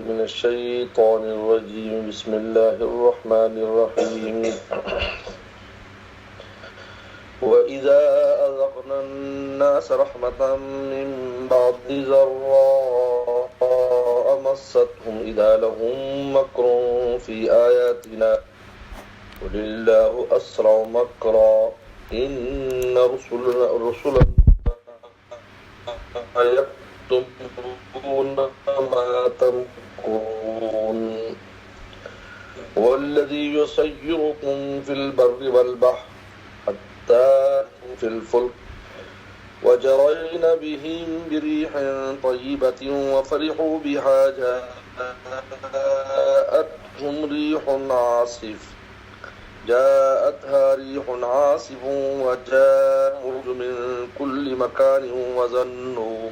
من الشيطان الرجيم. بسم الله الرحمن الرحيم. وإذا أذقنا الناس رحمة من بعد ضراء مستهم إذا لهم مكر في آياتنا قل الله أسرع مكرا إن رسلنا يكتبون ما تمكرون والذي يسيركم في البر والبحر حتى في الفلك وجرين بهم بريح طيبة وفرحوا بها جاءتها ريح عاصف وجاءوا من كل مكان وظنوا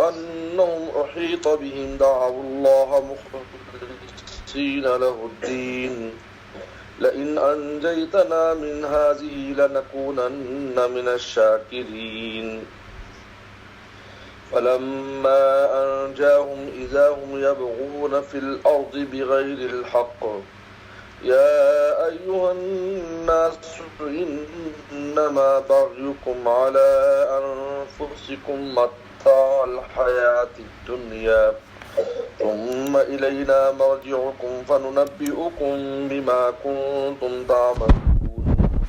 أنهم أحيط بهم دعوا الله مخلصين له الدين لئن أنجيتنا من هذه لنكونن من الشاكرين فلما أنجاهم إذا هم يبغون في الأرض بغير الحق يا أيها الناس إنما بغيكم على أنفسكم متاع الحياة الدنيا ثم إلينا مرجعكم فننبئكم بما كنتم تعملون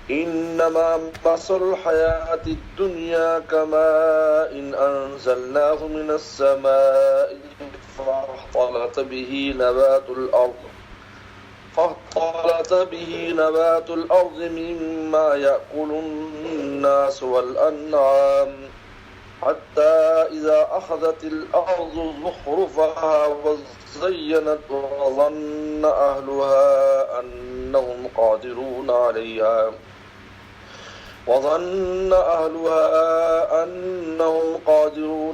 إنما مثل الحياة الدنيا كماء إن أنزلناه من السماء فاختلط به نبات الأرض مما يأكل الناس والأنعام حتى إذا أخذت الأرض زخرفها وزينت وظن أهلها أنهم قادرون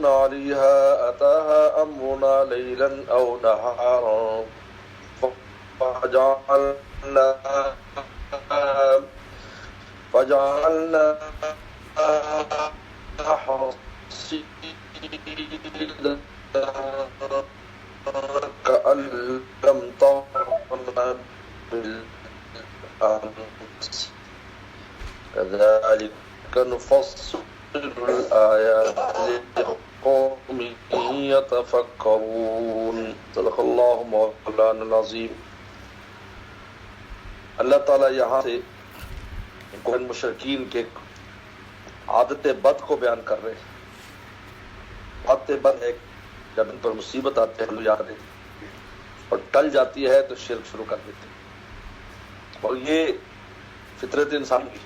عليها أتاها أمرنا ليلا أو نهارا فجعلنا حصيدا كأن لم تغن بالأمس كذلك نفصل الآيات لقوم يتفكرون صدق اللہ مولانا العظیم. اللہ تعالیٰ یہاں سے مشرکین کے عادت بد کو بیان کر رہے ہیں. عادت بد ہے جب ان پر مصیبت آتے ہیں یاد رہے اور ٹل جاتی ہے تو شرک شروع کر دیتے ہیں. اور یہ فطرت انسان کی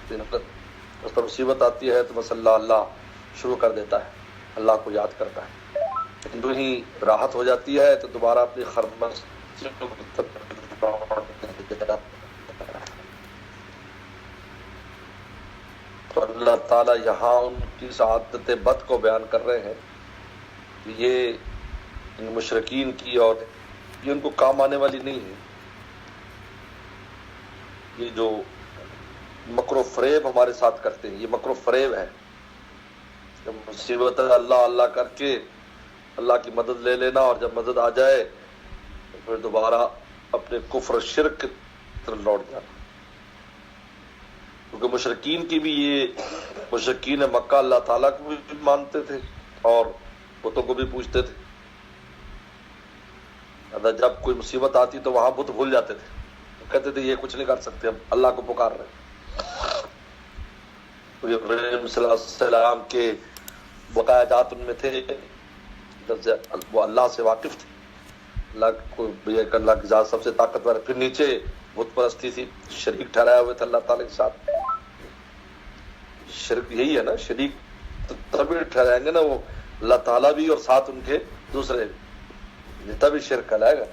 اس پر مصیبت آتی ہے تو بس اللہ شروع کر دیتا ہے, اللہ کو یاد کرتا ہے. جو ہی راحت ہو جاتی ہے تو دوبارہ اپنی خرمت تو اللہ تعالیٰ یہاں ان کی عادت بد کو بیان کر رہے ہیں. یہ مشرکین کی اور یہ ان کو کام آنے والی نہیں ہے. یہ جو مکر و فریب ہمارے ساتھ کرتے ہیں یہ مکر و فریب ہے. جب مصیبت اللہ کر کے اللہ کی مدد لے لینا اور جب مدد آ جائے تو پھر دوبارہ اپنے کفر و شرک کی طرف لوٹ جانا. کیونکہ مشرکین کی بھی یہ مشرکین مکہ اللہ تعالیٰ کو بھی مانتے تھے اور بتوں کو بھی پوجتے تھے. جب کوئی مصیبت آتی تو وہاں بت بھول جاتے تھے, کہتے تھے یہ کچھ نہیں کر سکتے, ہم اللہ کو پکار رہے ہیں. ابراہیم صلی اللہ علیہ وسلم کے بقایا جات ان میں تھے, وہ اللہ سے واقف تھے, اللہ کی ذات سب سے طاقتور ہے. پھر نیچے بت پرستی تھی, شریک ٹھہرائے ہوئے تھے اللہ تعالیٰ کے ساتھ. شرک یہی ہے نا, شریک تبھی ٹھہرائیں گے نا وہ اللہ تعالیٰ بھی اور ساتھ ان کے دوسرے بھی, تبھی شرک کہلائے گا.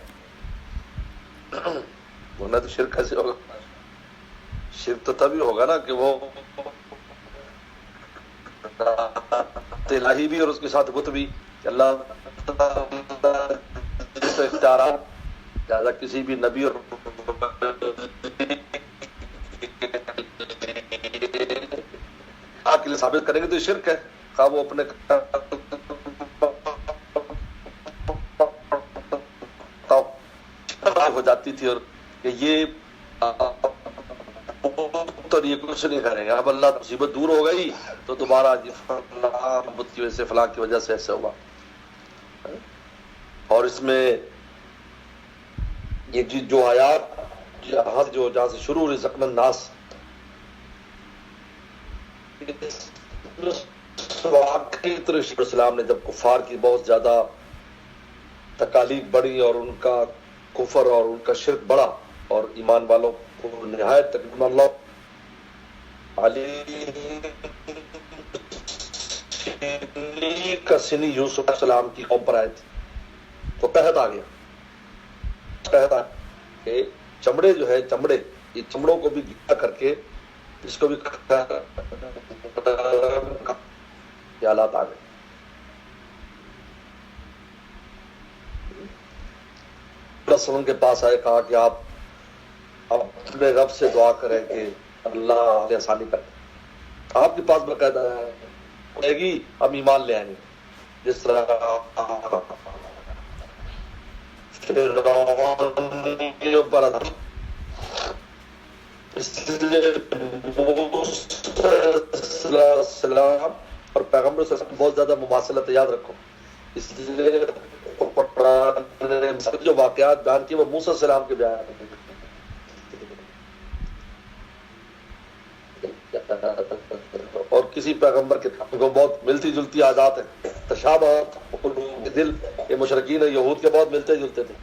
ورنہ تو شرک کیسے ہوگا؟ شرک تو تبھی ہوگا نا کہ وہ الہی بھی اور اس کے ساتھ بت بھی. اللہ اختیارات زیادہ کسی بھی نبی اور کے لیے ثابت کریں گے تو یہ شرک ہے. خواہ وہ اپنے ہو جاتی تھی اور کہ یہ تو یہ کچھ نہیں کریں گے، اب اللہ مصیبت دور ہو گئی تو دوبارہ فلاں بت کی وجہ سے فلاں کی وجہ سے ایسا ہوا. اور اس میں یہ جو آیات جہاں سے شروع ہوئی رزقنا الناس، واقعی السلام نے جب کفار کی بہت زیادہ تکالیف بڑھی اور ان کا کفر اور ان کا شرک بڑھا اور ایمان والوں کو نہایت تقریباً اللہ علی کا سنی یوسف علیہ السلام کی قوم پر آئے تھے تو قحط آ گیا. قحط آ کہ چمڑے جو ہے چمڑے، یہ چمڑوں کو بھی گیلا کر کے اس کو بھی حالات آ گئے. رسول کے پاس آئے، کہا کہ آپ اپنے رب سے دعا کریں کہ اللہ نے آسانی کر دے. آپ کے پاس باقاعدہ ہے گی ہم ایمان لے آئیں گے، جس طرح السلام اور پیغمبر سے بہت زیادہ مماثلت یاد رکھو. اس لیے جو واقعات بیان کیے وہ موسیٰ السلام کے بیان اور کسی پیغمبر کے کو بہت ملتی جلتی عادات ہیں. تشابہات دل یہ مشرکین یہود کے بہت ملتے جلتے تھے.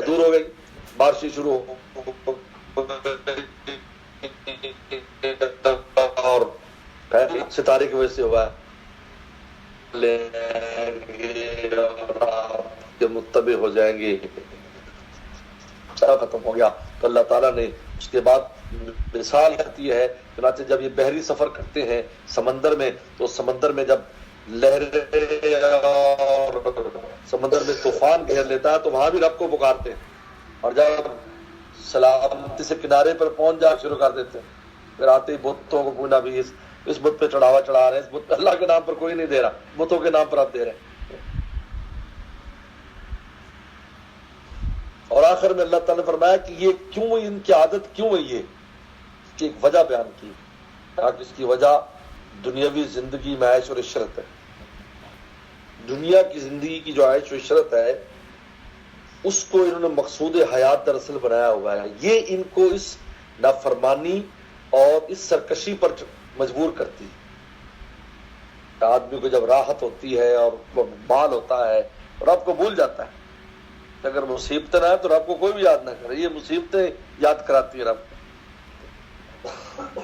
دور ہو گئی، بارشیں شروع ہو اور ستارے کی وجہ سے ہوا کے متبع ہو جائیں گے. ختم ہو گیا تو اللہ تعالیٰ نے اس کے بعد مثال کرتی ہے. چنانچہ جب یہ بحری سفر کرتے ہیں سمندر میں تو سمندر میں جب لہریں اور سمندر میں طوفان گھیر لیتا ہے تو وہاں بھی رب کو پکارتے ہیں اور جب سلامتی سے کنارے پر پہنچ جا شروع کر دیتے ہیں پھر آتے ہی بتوں کو پوچھنا بھی اس بت پہ چڑھاوا چڑھا رہے ہیں، اس بت اللہ کے نام پر کوئی نہیں دے رہا، بتوں کے نام پر آپ دے رہے ہیں. اور آخر میں اللہ تعالیٰ نے فرمایا کہ یہ کیوں ان کی عادت کیوں ہے، یہ اس کی ایک وجہ بیان کی تاکہ اس کی وجہ دنیاوی زندگی میں عیش اور عشرت ہے. دنیا کی زندگی کی جو عیش و عشرت ہے اس کو انہوں نے مقصود حیات دراصل بنایا ہوا ہے. یہ ان کو اس نافرمانی اور اس سرکشی پر مجبور کرتی ہے. آدمی کو جب راحت ہوتی ہے اور مال ہوتا ہے اور رب کو بھول جاتا ہے. اگر مصیبتیں نہ آئے تو رب کو کوئی بھی یاد نہ کرے، یہ مصیبتیں یاد کراتی ہے رب.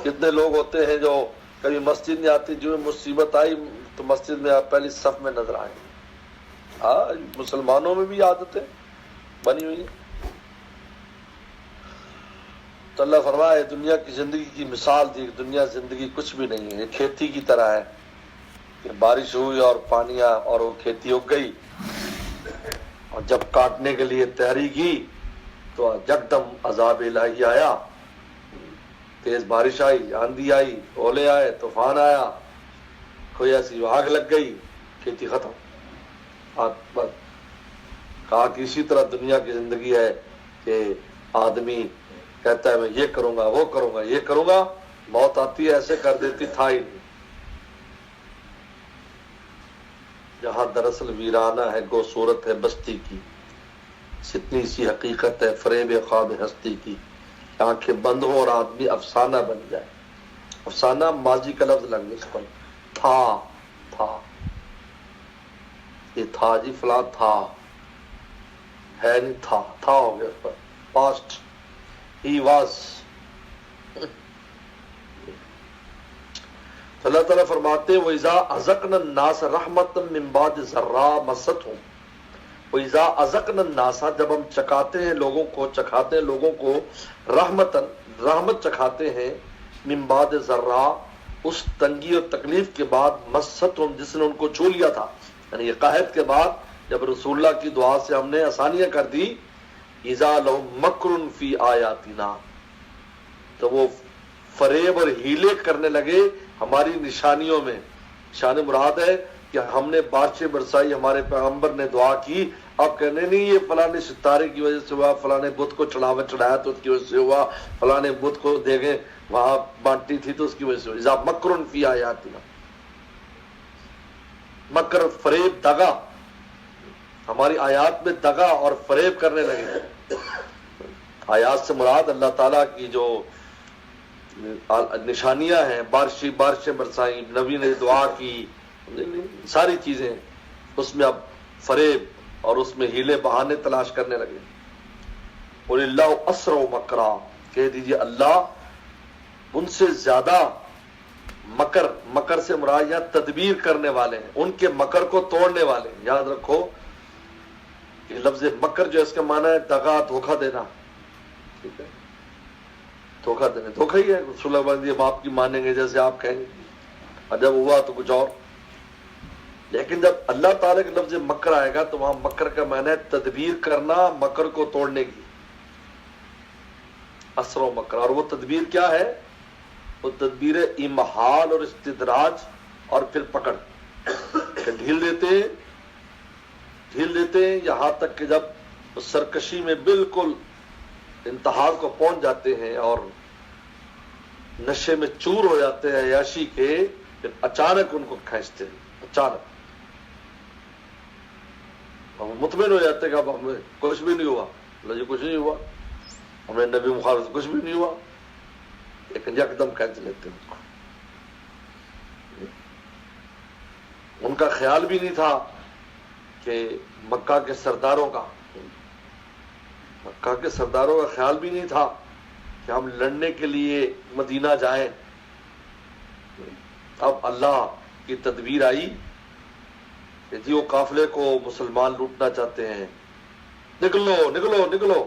کتنے لوگ ہوتے ہیں جو کبھی مسجد میں آتی، جو مصیبت آئی تو مسجد میں آپ پہلی صف میں نظر آئے. ہاں مسلمانوں میں بھی عادتیں بنی ہوئی ہیں. تو اللہ فرمائے دنیا کی زندگی کی مثال دی. دنیا زندگی کچھ بھی نہیں ہے، یہ کھیتی کی طرح ہے کہ بارش ہوئی اور پانی آیا اور وہ کھیتی اگ گئی اور جب کاٹنے کے لیے تیاری کی تو یکدم عذاب الہی آیا، تیز بارش آئی، آندھی آئی، اولے آئے، طوفان آیا، کوئی ایسی آگ لگ گئی، کھیتی ختم. بس کہا کہ اسی طرح دنیا کی زندگی ہے کہ آدمی کہتا ہے میں یہ کروں گا، وہ کروں گا، یہ کروں گا، موت آتی ہے ایسے کر دیتی تھا ہی نہیں. جہاں دراصل ویرانہ ہے گو صورت ہے بستی کی، اتنی سی حقیقت ہے فریب خواب ہستی کی. آنکھیں بند ہو اور آدمی افسانہ بن جائے. افسانہ ماضی کا لفظ لینگویج پر تھا یہ تھا جی فلاں تھا ہے نہیں، تھا ہو گیا اس پر پاسٹ ہی واز. اللہ تعالیٰ فرماتے ہیں وَإِذَا أَذَقْنَا النَّاسَ رَحْمَةً مِّن بَعْدِ ضَرَّاءٍ مَسَّتْهُمْ. وَإِذَا أَذَقْنَا النَّاسَ جب ہم چکھاتے ہیں لوگوں کو، چکھاتے ہیں لوگوں کو رحمت چکھاتے ہیں من بعد ضراء اس تنگی اور تکلیف کے بعد مستہم جس نے ان کو چھو لیا تھا. یعنی یہ قحط کے بعد جب رسول اللہ کی دعا سے ہم نے آسانیاں کر دی. اذا لهم مکر فی آیاتنا تو وہ فریب اور ہیلے کرنے لگے ہماری نشانیوں میں. شان مراد ہے کہ ہم نے بارشیں برسائی, ہمارے پیغمبر نے دعا کی, اب کہنے نہیں یہ فلانے ستارے کی وجہ سے ہوا, فلانے بت کو چڑھایا تو اس کی وجہ سے ہوا, فلانے بت کو دے گئے وہاں بانٹی تھی تو اس کی وجہ سے ہوا. اذا مکر فی آیاتنا, مکر فریب دغا, ہماری آیات میں دغا اور فریب کرنے لگے. آیات سے مراد اللہ تعالیٰ کی جو نشانیاں ہیں, بارشیں برسائیں, نبی نے دعا کی, ساری چیزیں, اس میں اب فریب اور اس میں ہیلے بہانے تلاش کرنے لگے. قل اللہ اسرع مکرا, کہہ دیجئے اللہ ان سے زیادہ مکر سے مراد یہاں تدبیر کرنے والے ہیں, ان کے مکر کو توڑنے والے ہیں. یاد رکھو کہ لفظ مکر جو اس کا معنی ہے دغا, دھوکہ دینا. ٹھیک ہے, دھوکہ دینا دھوکہ ہی ہے. رسول اللہ اب آپ کی مانیں گے جیسے آپ کہیں گے, اور جب ہوا تو کچھ اور. لیکن جب اللہ تعالیٰ کے لفظ مکر آئے گا تو وہاں مکر کا معنی ہے تدبیر کرنا, مکر کو توڑنے کی. اسر و مکر, اور وہ تدبیر کیا ہے؟ وہ تدبیر امحال اور استدراج اور پھر پکڑ, کہ ڈھیل دیتے ہیں یہاں تک کہ جب سرکشی میں بالکل انتہا کو پہنچ جاتے ہیں اور نشے میں چور ہو جاتے ہیں عیاشی کے, پھر اچانک ان کو کھینچتے ہیں. اچانک ہم مطمئن ہو جاتے ہیں کہ اب ہمیں کچھ بھی نہیں ہوا, اللہ جی کچھ نہیں ہوا, ہمیں نبی مخالف کچھ بھی نہیں ہوا, لیکن یکدم کھینچ لیتے ہیں. ان کا خیال بھی نہیں تھا کہ مکہ کے سرداروں کا خیال بھی نہیں تھا کہ ہم لڑنے کے لیے مدینہ جائیں. اب اللہ کی تدبیر آئی کہ جی وہ قافلے کو مسلمان لوٹنا چاہتے ہیں, نکلو.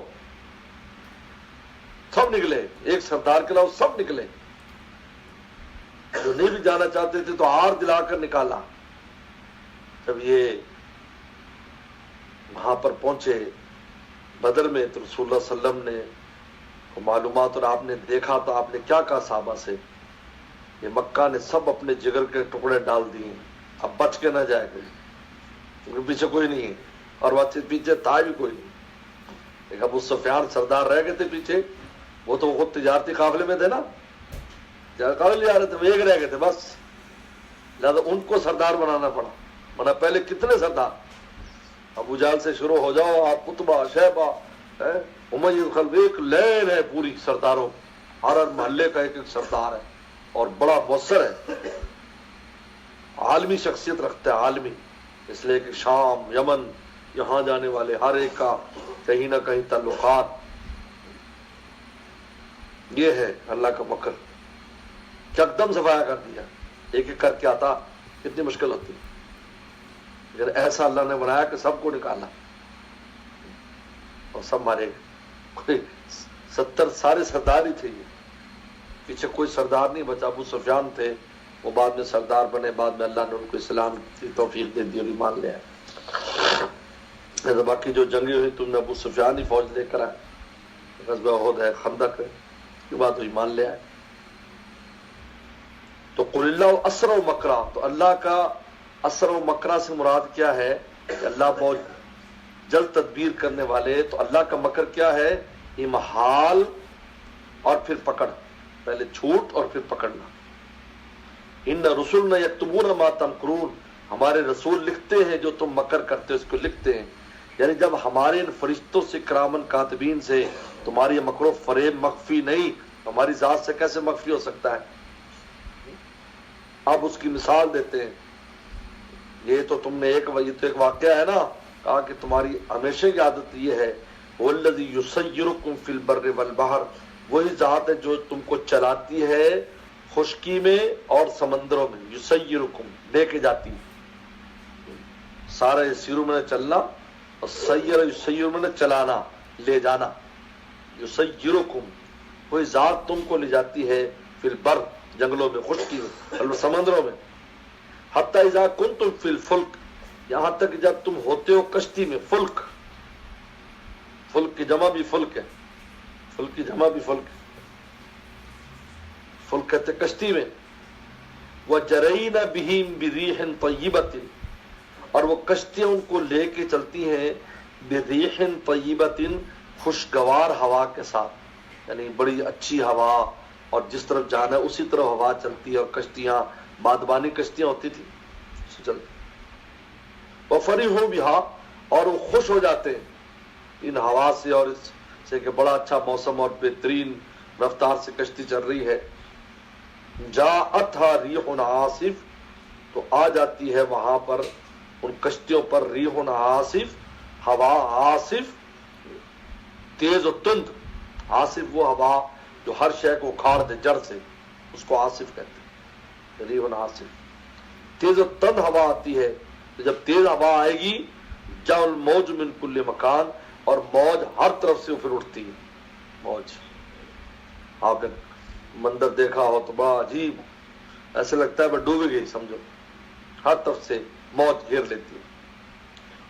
سب نکلے, ایک سردار کے علاوہ سب نکلے. جو نہیں بھی جانا چاہتے تھے تو ہار دلا کر نکالا. جب یہ وہاں پر پہنچے بدر میں تو رسول اللہ صلی اللہ علیہ وسلم نے معلومات اور آپ نے دیکھا تو آپ نے کیا کہا صحابہ سے, یہ مکہ نے سب اپنے جگر کے ٹکڑے ڈال دیے, اب بچ کے نہ جائے کوئی, کیونکہ پیچھے کوئی نہیں ہے, اور پیچھے تھا بھی کوئی نہیں. ایک ابو سفیان سردار رہ گئے تھے پیچھے, وہ تو خود تجارتی قافلے میں تھے نا, قافلے جا رہے تھے, وہ ایک رہ گئے تھے بس, لہٰذا ان کو سردار بنانا پڑا. ورنہ پہلے کتنے سردار, ابو جہل سے شروع ہو جاؤ آپ, قطبہ, شیبہ, امیہ خلف, ایک لین ہے پوری سرداروں, ہر محلے کا ایک سردار ہے اور بڑا مؤثر ہے, عالمی شخصیت رکھتا ہے, عالمی. اس لیے کہ شام, یمن, یہاں جانے والے ہر ایک کا کہیں نہ کہیں تعلقات. یہ ہے اللہ کا مکر, یکدم صفایا کر دیا, ایک ایک کر کے آتا, کتنی مشکل ہوتی. لیکن ایسا اللہ نے بنایا کہ سب کو نکالا اور سب مارے گئے. کوئی 70 سارے سردار ہی تھے, یہ پیچھے کوئی سردار نہیں بچا. ابو سفیان تھے, وہ بعد میں سردار بنے, بعد میں اللہ نے ان کو اسلام کی توفیق دے دی اور ایمان لے آئے. باقی جو جنگیں ہوئی تم نے ابو سفیان ہی فوج لے کر آئے, غزوہ احد ہے, خندق ہے, اس کے بعد وہ ایمان لے آئے. تو قل اللہ اسرع مکرا, تو اللہ کا اسرع مکرا سے مراد کیا ہے کہ اللہ بہت جلد تدبیر کرنے والے. تو اللہ کا مکر کیا ہے؟ امحال اور پھر پکڑ, پہلے چھوٹ اور پھر پکڑنا. ان رسولنا یکتبون ما تمکرون, ہمارے رسول لکھتے ہیں جو تم مکر کرتے ہو, اس کو لکھتے ہیں. یعنی جب ہمارے ان فرشتوں سے کرامن کاتبین سے تمہاری مکر و فریب مخفی نہیں, ہماری ذات سے کیسے مخفی ہو سکتا ہے؟ اب اس کی مثال دیتے ہیں. یہ تو تم نے ایک واقعہ ہے نا, کہا کہ تمہاری ہمیشہ کی عادت یہ ہے, والذی یسیرکم فی البر والبحر, وہی ذات ہے جو تم کو چلاتی ہے خشکی میں اور سمندروں میں. یسیرکم, لے کے جاتی, سارا یسیرو میں نے چلنا, اور یسیر میں نے چلانا, لے جانا. یسیرکم, وہی ذات تم کو لے جاتی ہے فی البر, جنگلوں میں, خشکی میں, سمندروں میں. حتی اذا کنتم فی الفلک, یہاں تک جب تم ہوتے ہو کشتی میں. فلک, فلک کی جمع بھی فلک ہے, فلک کی جمع بھی فلک ہے. فل کہتے کشتی میں، وَجَرَيْنَ بِهِمْ بِرِيحٍ طَيِّبَةٍ، اور وہ کشتیاں ان کو لے کے چلتی ہیں بِرِيحٍ طَيِّبَةٍ، خوشگوار ہوا کے ساتھ، یعنی بڑی اچھی ہوا، اور جس طرف جانا ہے اسی طرف ہوا چلتی ہے، اور کشتیاں بادبانی کشتیاں ہوتی تھی چلتی۔ وَفَرِحُوا بِهَا، اور وہ خوش ہو جاتے ہیں ان ہوا سے، اور اس سے کہ بڑا اچھا موسم اور بہترین رفتار سے کشتی چل رہی ہے۔ جاءتها ریح عاصف، تو آ جاتی ہے وہاں پر ان کشتیوں پر ریح عاصف، ہوا عاصف تیز و تند۔ عاصف وہ ہوا جو ہر شے کو اکھاڑ دے جڑ سے، اس کو عاصف کہتے ہیں، ریح عاصف تیز و تند ہوا آتی ہے۔ جب تیز ہوا آئے گی جاء الموج من کل مکان، اور موج ہر طرف سے پھر اٹھتی ہے۔ موج آپ نے منظر دیکھا ہو تو بڑا عجیب، ایسے لگتا ہے میں ڈوب گئی سمجھو، ہر طرف سے موج گھیر لیتی ہے۔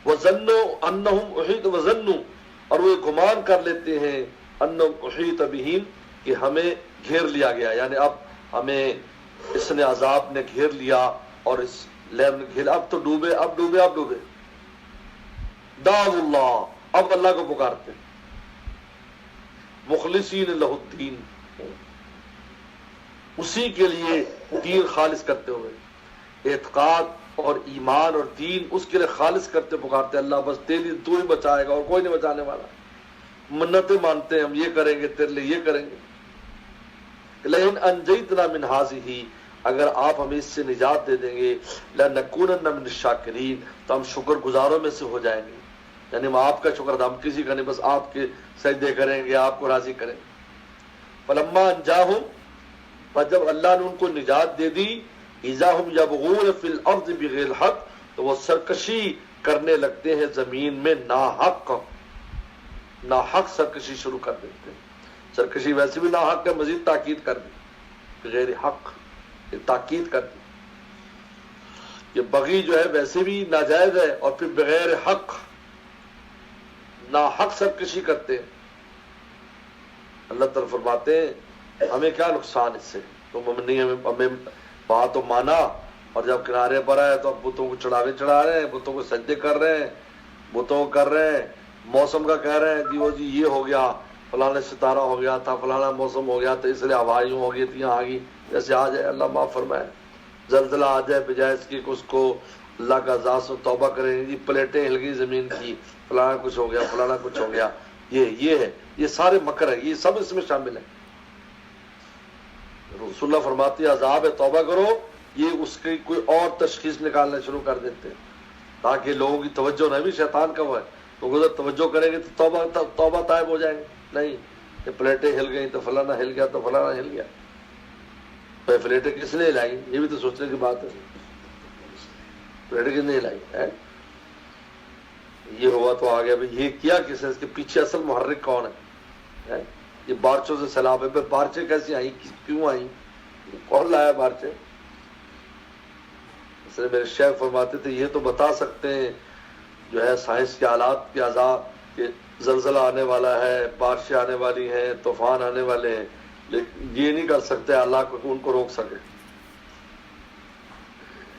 وَظَنُّوا أَنَّهُمْ أُحِيطَ وَظَنُّوا، اور وہ گمان کر لیتے ہیں أَنَّهُمْ أُحِيطَ بِهِمْ، کہ ہمیں گھیر لیا گیا، یعنی اب ہمیں اس نے عذاب نے گھیر لیا، اور اس لہر نے گھیر، اب تو ڈوبے، اب ڈوبے، اب ڈوبے۔ دعوا اللہ، اب اللہ کو پکارتے مخلصین لہ الدین، اسی کے لیے دین خالص کرتے ہوئے، اعتقاد اور ایمان اور دین اس کے لیے خالص کرتے پکارتے، اللہ بس تیری تو ہی بچائے گا اور کوئی نہیں بچانے والا۔ منتیں مانتے ہیں ہم یہ کریں گے تیرے لیے، یہ کریں گے۔ لیکن انجیتنا من ہذہ، اگر آپ ہمیں اس سے نجات دے دیں گے، لنکونن من الشاکرین، تو ہم شکر گزاروں میں سے ہو جائیں گے، یعنی ہم آپ کا شکر ادا، ہم کسی کا نہیں، بس آپ کے سجدے کریں گے، آپ کو راضی کریں گے۔ فلما انجاہم، پر جب اللہ نے ان کو نجات دے دی، اذا ہم یبغون فی الارض بغیر الحق، تو وہ سرکشی کرنے لگتے ہیں زمین میں ناحق، ناحق سرکشی شروع کر دیتے ہیں۔ سرکشی ویسے بھی ناحق ہے، مزید تاکید کر دی، بغیر حق، یہ تاکید کر دی، یہ بغی جو ہے ویسے بھی ناجائز ہے، اور پھر بغیر حق ناحق سرکشی کرتے ہیں۔ اللہ تعالیٰ فرماتے ہیں ہمیں کیا نقصان اس سے، تم ہمیں وہاں تو مانا، اور جب کنارے پر آئے تو اب بتوں کو چڑھاوے چڑھا رہے ہیں، بتوں کو سجدے کر رہے ہیں، بتوں کو کر رہے ہیں، موسم کا کہہ رہے ہیں جی وہ جی یہ ہو گیا، فلانا ستارہ ہو گیا تھا، فلانا موسم ہو گیا تو اس لیے ہوائیوں ہو گئی تھی، یہاں آ گئی، جیسے آ جائے اللہ معاف فرمائے، زلزلہ آ جائے بجائے اس کی کہ اس کو اللہ کا عذاب سے توبہ کریں، جی پلیٹیں ہل گئی زمین کی، فلانا کچھ ہو گیا، فلانا کچھ ہو گیا، یہ ہے، یہ سارے مکر ہے، یہ سب اس میں شامل ہے۔ رسول اللہ فرماتے ہیں عذاب ہے توبہ کرو، یہ اس کی کوئی اور تشخیص نکالنا شروع کر دیتے ہیں تاکہ لوگوں کی توجہ نہ بھی شیطان کا وہ ہے، تو اگر توجہ کریں گے تو توبہ طائب ہو جائیں گے، نہیں یہ پلیٹیں ہل گئی تو فلانا ہل گیا تو فلانا ہل گیا، تو پلیٹیں کس نے ہلائی، یہ بھی تو سوچنے کی بات ہے، پلیٹیں کس نے ہلائی ہے؟ یہ ہوا تو آ گیا، یہ کیا کس نے، اس کے پیچھے اصل محرک کون ہے؟ یہ بارشوں سے سیلاب ہے، بارشیں کیسی آئیں، کیوں آئیں، کون لایا بارشیں؟ اس لیے میرے شیخ فرماتے تھے یہ تو بتا سکتے ہیں جو ہے سائنس کے آلات کے عذاب کہ زلزلہ آنے والا ہے، بارشیں آنے والی ہیں، طوفان آنے والے ہیں، لیکن یہ نہیں کر سکتے اللہ کو ان کو روک سکے،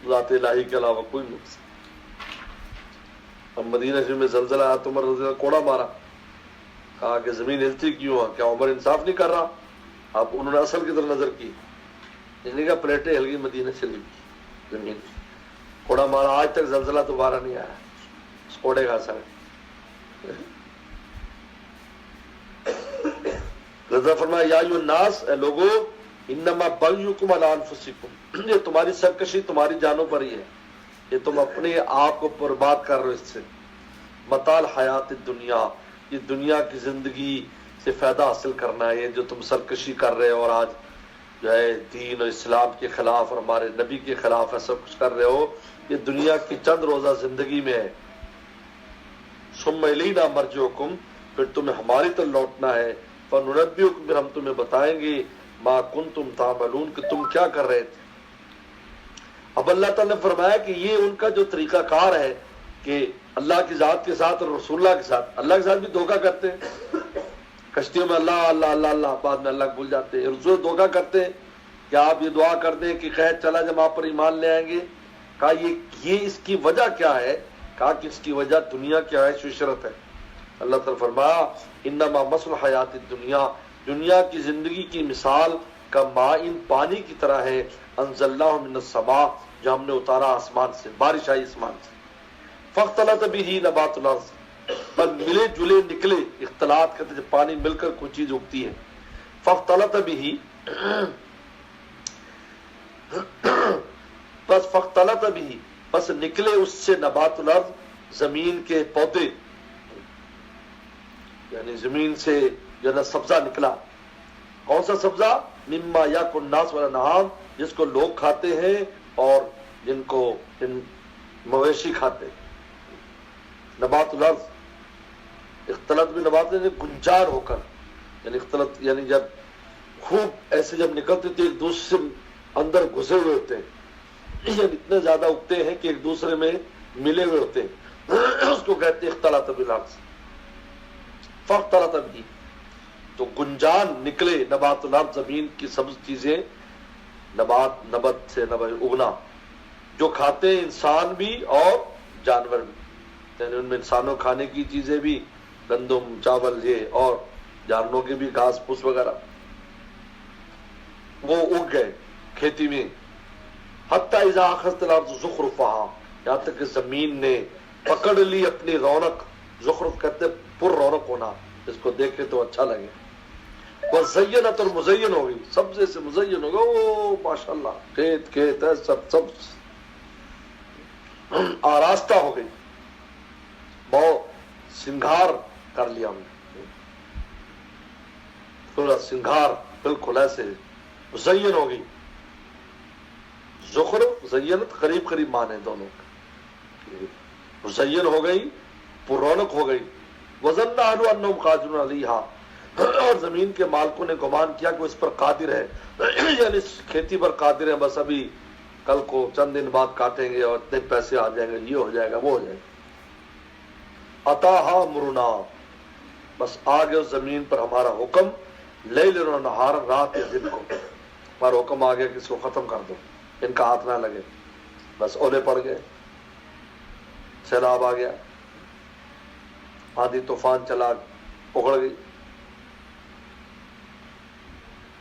ذات الہی کے علاوہ کوئی نہیں روک سکے۔ اب مدینہ شریف میں زلزلہ آیا تو عمر رضی اللہ کوڑا مارا، کہا کہ زمین ہلتی کیوں ہے، کیا عمر انصاف نہیں کر رہا؟ اب انہوں نے اصل کی طرف نظر کی، یعنی کہ پلیٹیں ہل گئی مدینہ شریف کی زمین، کوڑا مارا، آج تک زلزلہ دوبارہ نہیں آیا، اس کوڑے کا اثر ہے۔ رضا فرمایا یا ایھا الناس، اے لوگو، انما بغیکم علی انفسکم، یہ تمہاری سرکشی تمہاری جانوں پر ہی ہے، یہ تم اپنے آپ کو برباد کر رہے ہو، اس سے متاع الحیات الدنیا، یہ دنیا کی زندگی سے فائدہ حاصل کرنا ہے، یہ جو تم سرکشی کر رہے ہو اور آج جو ہے دین اور اسلام کے خلاف اور ہمارے نبی کے خلاف ہے سب کچھ کر رہے ہو، یہ دنیا کی چند روزہ زندگی میں ہے۔ ثم الینا مرجعکم، پھر تمہیں ہماری طرف لوٹنا ہے، فننبئکم، پھر ہم تمہیں بتائیں گے ما کنتم تعملون، کہ تم کیا کر رہے تھے۔ اب اللہ تعالیٰ نے فرمایا کہ یہ ان کا جو طریقہ کار ہے کہ اللہ کی ذات کے ساتھ اور رسول اللہ کے ساتھ، اللہ کے ساتھ بھی دھوکہ کرتے ہیں، کشتیوں میں اللہ اللہ اللہ اللہ، بعد میں اللہ بھول جاتے ہیں، رسول دھوکہ کرتے ہیں، کیا آپ یہ دعا کر دیں کہ خیر چلا جب آپ پر ایمان لے آئیں گے؟ کہا یہ اس کی وجہ کیا ہے؟ کہا کہ اس کی وجہ دنیا کی عیش و عشرت ہے۔ اللہ تعالیٰ فرمایا انما مثل حیات الدنیا، دنیا کی زندگی کی مثال کا مائن پانی کی طرح ہے، انزلناہ من السماء، جو ہم نے اتارا آسمان سے، بارش آئی آسمان سے، فاختلط به نبات الارض، پر ملے جلے نکلے، اختلاط کہتے ہیں جب پانی مل کر کوئی چیز اگتی ہے، فاختلط به، بس فاختلط به، بس نکلے اس سے نبات الارض، زمین کے پودے، یعنی زمین سے جو ہے سبزہ نکلا۔ کون سا سبزہ؟ مما یاکل الناس والانعام، جس کو لوگ کھاتے ہیں اور جن کو مویشی کھاتے ہیں۔ نبات الارض، اختلط بھی نبات یعنی گنجار ہو کر، یعنی اختلط یعنی جب خوب ایسے جب نکلتے تو ایک دوسرے سے اندر گھسے ہوئے ہوتے ہیں، یعنی اتنے زیادہ اگتے ہیں کہ ایک دوسرے میں ملے ہوئے ہوتے ہیں، اس کو کہتے ہیں اختلاط بالارض۔ فاختلط به، تو گنجان نکلے، نبات الارض، زمین کی سبز چیزیں، نبات سے اگنا، جو کھاتے ہیں انسان بھی اور جانور بھی، یعنی ان میں انسانوں کھانے کی چیزیں بھی، گندم، چاول، یہ، اور جانوروں کے بھی گھاس پھوس وغیرہ، وہ اگ گئے کھیتی میں۔ حتی اذا اخذت الارض زخرفہا، یہاں تک کہ زمین نے پکڑ لی اپنی رونق، زخرف کہتے پر رونق ہونا، اس کو دیکھے تو اچھا لگے، وزینت، اور مزین ہو گئی، سبزے سے مزین ہو گئی، او ماشاءاللہ، کھیت ہے، سب آراستہ ہو گئی، بہت سنگھار کر لیا ہم نے، تھوڑا سنگھار بالکل ایسے مزین ہو گئی۔ زخرف زینت قریب قریب مانے دونوں، مزین ہو گئی، پر رونق ہو گئی۔ وظن اہلها انہم قادرون علیہا، اور زمین کے مالکوں نے گمان کیا کہ اس پر قادر ہے، یعنی اس کھیتی پر قادر ہے، بس ابھی کل کو چند دن بعد کاٹیں گے اور اتنے پیسے آ جائیں گے، یہ ہو جائے گا، وہ ہو جائے گا۔ اتاہا امرنا، بس آ گئے اس زمین پر ہمارا حکم، لیل و نہار، رات یا دن کو، ہمارا حکم آ گیا کہ اس کو ختم کر دو، ان کا ہاتھ نہ لگے، بس اولے پڑ گئے، سیلاب آ گیا، آندھی طوفان چلا، اگڑ گئی،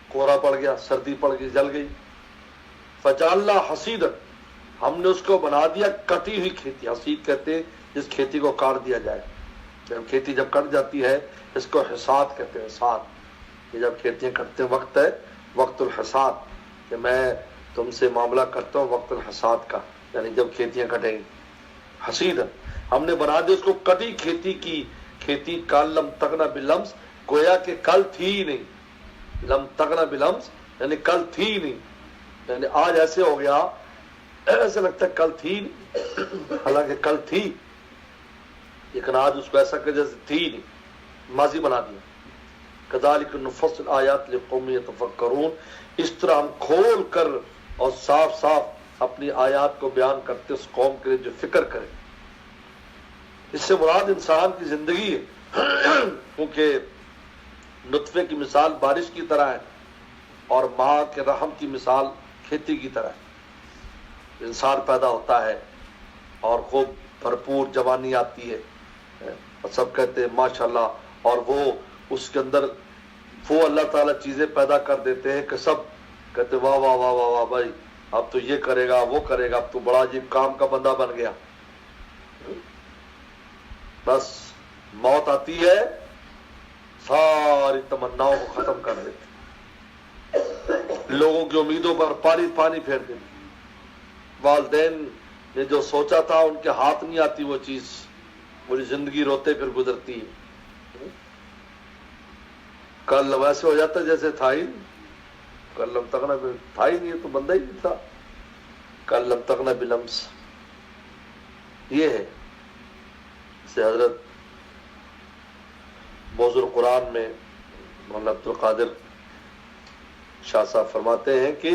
کوہرا پڑ گیا، سردی پڑ گئی، جل گئی۔ فجعلنا حصیدا، ہم نے اس کو بنا دیا کٹی ہوئی کھیتی، حصید کہتے ہیں جس کھیتی کو کاٹ دیا جائے، کھیتی جب کٹ جاتی ہے اس کو حصاد کہتے ہیں، حصاد، یہ جب کھیتیاں کٹتے ہیں وقت ہے، وقت الحصاد، کہ میں تم سے معاملہ کرتا ہوں وقت الحصاد کا، یعنی جب کھیتیاں کٹیں گی، حصیدا، ہم نے بنا دیا اس کو کٹی کھیتی کی، کھیتی کا لم تغن بلمس، گویا کہ کل تھی ہی نہیں، لم تغن بلمس یعنی کل تھی ہی نہیں، یعنی آج ایسے ہو گیا ایسے لگتا ہے کل تھی نہیں، حالانکہ کل تھی، لیکن آج اس کو ایسا کہ جیسے تھی ہی نہیں، ماضی بنا دیا۔ کذالک نفصل آیات لقوم یتفکرون، اس طرح ہم کھول کر اور صاف صاف اپنی آیات کو بیان کرتے اس قوم کے لیے جو فکر کرے۔ اس سے مراد انسان کی زندگی ہے، کیونکہ نطفے کی مثال بارش کی طرح ہے اور ماں کے رحم کی مثال کھیتی کی طرح ہے۔ انسان پیدا ہوتا ہے اور خوب بھرپور جوانی آتی ہے اور سب کہتے ہیں ماشاءاللہ، اور وہ اس کے اندر وہ اللہ تعالیٰ چیزیں پیدا کر دیتے ہیں کہ سب کہتے واہ واہ واہ واہ واہ بھائی، اب تو یہ کرے گا، وہ کرے گا، اب تو بڑا عجیب کام کا بندہ بن گیا۔ بس موت آتی ہے، ساری تمناؤں کو ختم کر دیتی، لوگوں کی امیدوں پر پانی پانی پھیر دیتی، والدین نے جو سوچا تھا ان کے ہاتھ نہیں آتی وہ چیز، پوری زندگی روتے پھر گزرتی ہے۔ کل ویسے ہو جاتا جیسے تھا ہی نہیں، کل لم تغنا تھا ہی نہیں، تو بندہ ہی نہیں تھا، کل لم تغنا بلمس، یہ ہے۔ سے حضرت موضوع قرآن میں مولانا عبد القادر شاہ صاحب فرماتے ہیں کہ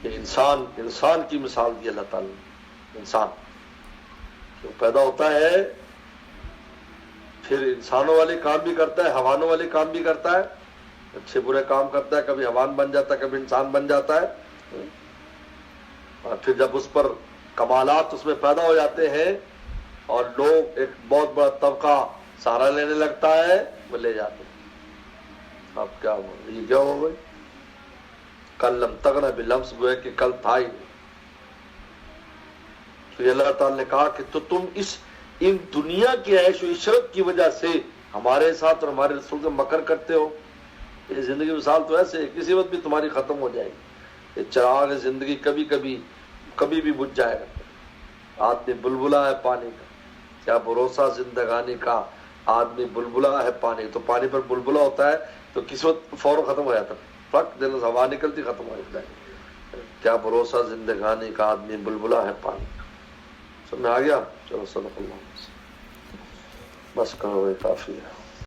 انسان کی مثال دی اللہ تعالیٰ نے، انسان جو پیدا ہوتا ہے پھر انسانوں والے کام بھی کرتا ہے، حیوانوں والے کام بھی کرتا ہے، اچھے برے کام کرتا ہے، کبھی حیوان بن جاتا ہے، کبھی انسان بن جاتا ہے، اور پھر جب اس پر کمالات اس میں پیدا ہو جاتے ہیں اور لوگ ایک بہت بڑا طبقہ سہارا لینے لگتا ہے، وہ لے جاتے ہیں۔ اب کیا ہوا، یہ کیا ہو گئی؟ کل لم تغن بلمس، گوئے کہ کل تھا ہی نہیں۔ تو اللہ تعالیٰ نے کہا کہ تو تم ان دنیا کی عیش و عشرت کی وجہ سے ہمارے ساتھ اور ہمارے رسول سے مکر کرتے ہو۔ یہ زندگی مثال تو ایسے ہے، کسی وقت بھی تمہاری ختم ہو جائے گی۔ یہ چراغ زندگی کبھی بھی بجھ جائے گا۔ آدمی بلبلا ہے پانی کا، کیا بھروسہ زندگانی کا، آدمی بلبلا ہے پانی، تو پانی پر بلبلا ہوتا ہے تو کس وقت فوراً ختم ہو جاتا ہے، فٹ دل سے ہوا نکلتی ختم ہو جاتا ہے۔ کیا بھروسہ زندگانی کا، آدمی بلبلا ہے پانی کا۔ سمجھ آ گیا؟ چلو صدق اللہ، بس کرو، کافی ہے۔